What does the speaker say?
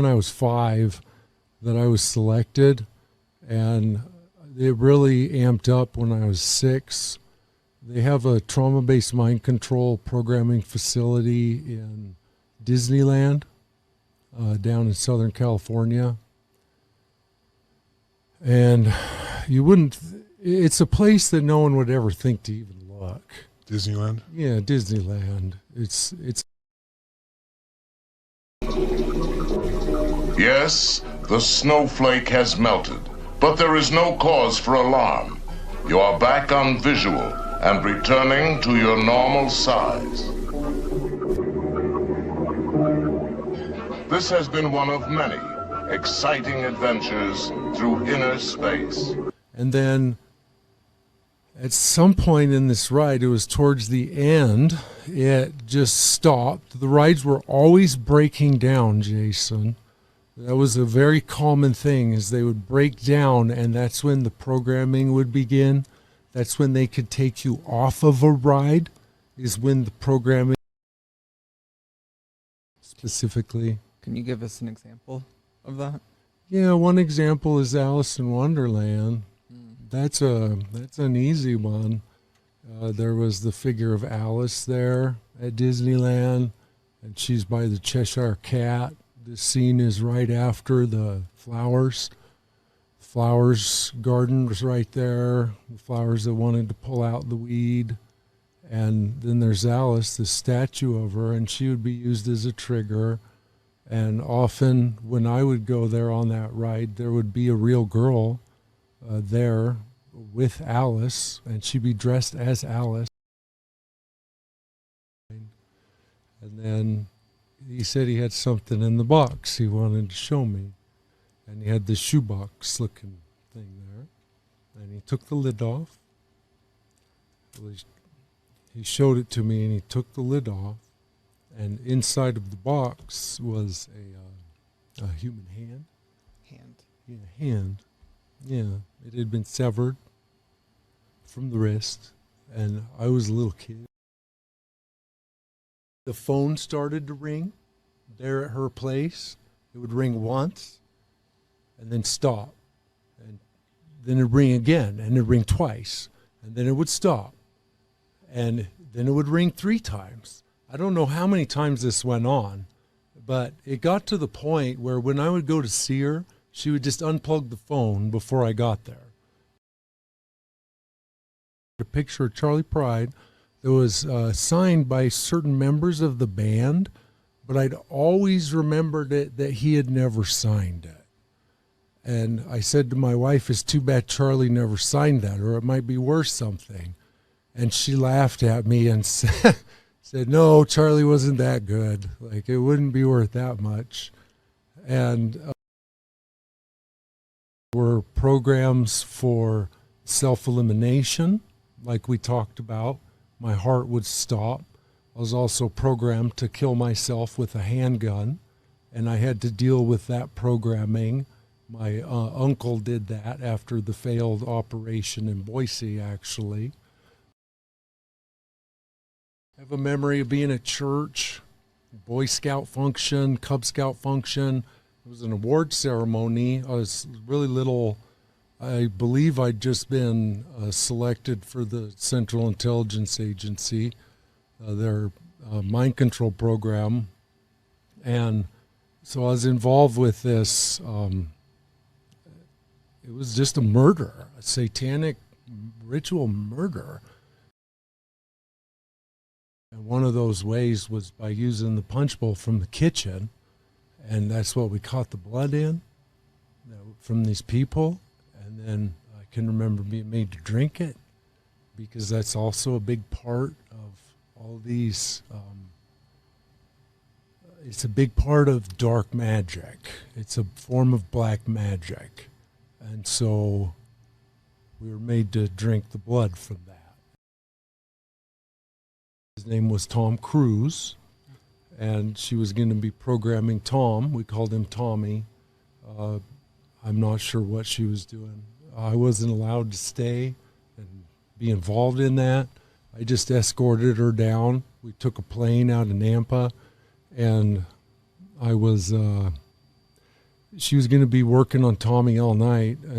when I was 5 that I was selected, and it really amped up when I was 6. They have a trauma-based mind control programming facility in Disneyland down in Southern California. And it's a place that no one would ever think to even look. Disneyland? Yeah, Disneyland. It's Yes, the snowflake has melted, but there is no cause for alarm. You are back on visual and returning to your normal size. This has been one of many exciting adventures through inner space. And then at some point in this ride, it was towards the end, it just stopped. The rides were always breaking down, Jason. That was a very common thing, is they would break down, and that's when the programming would begin. That's when they could take you off of a ride, is when the programming specifically. Can you give us an example of that? Yeah, one example is Alice in Wonderland. That's an easy one. There was the figure of Alice there at Disneyland, and she's by the Cheshire Cat. The scene is right after the flowers. Flowers garden was right there. The flowers that wanted to pull out the weed. And then there's Alice, the statue of her, and she would be used as a trigger. And often when I would go there on that ride, there would be a real girl there with Alice, and she'd be dressed as Alice. And then he said he had something in the box he wanted to show me. And he had this shoebox looking thing there. And he took the lid off. Well, he showed it to me, and he took the lid off. And inside of the box was a human hand. Hand. Yeah, hand. Yeah, it had been severed from the wrist, and I was a little kid. The phone started to ring there at her place. It would ring once, and then stop. And then it'd ring again, and it'd ring twice, and then it would stop. And then it would ring 3 times. I don't know how many times this went on, but it got to the point where when I would go to see her, she would just unplug the phone before I got there. A picture of Charlie Pride that was signed by certain members of the band, but I'd always remembered it that he had never signed it. And I said to my wife, it's too bad Charlie never signed that, or it might be worth something. And she laughed at me and said, no, Charlie wasn't that good. Like, it wouldn't be worth that much. And were programs for self-elimination, like we talked about. My heart would stop. I was also programmed to kill myself with a handgun, and I had to deal with that programming. My uncle did that after the failed operation in Boise, actually. I have a memory of being at church, Boy Scout function, Cub Scout function. It was an award ceremony. I was really little. I believe I'd just been selected for the Central Intelligence Agency, their mind control program. And so I was involved with this. It was just a murder, a satanic ritual murder. And one of those ways was by using the punch bowl from the kitchen. And that's what we caught the blood in from these people. And then I can remember being made to drink it, because that's also a big part of all these. It's a big part of dark magic. It's a form of black magic. And so we were made to drink the blood from that. His name was Tom Cruise, and she was going to be programming Tom. We called him Tommy. I'm not sure what she was doing. I wasn't allowed to stay and be involved in that. I just escorted her down. We took a plane out of Nampa, and I was she was going to be working on Tommy all night, and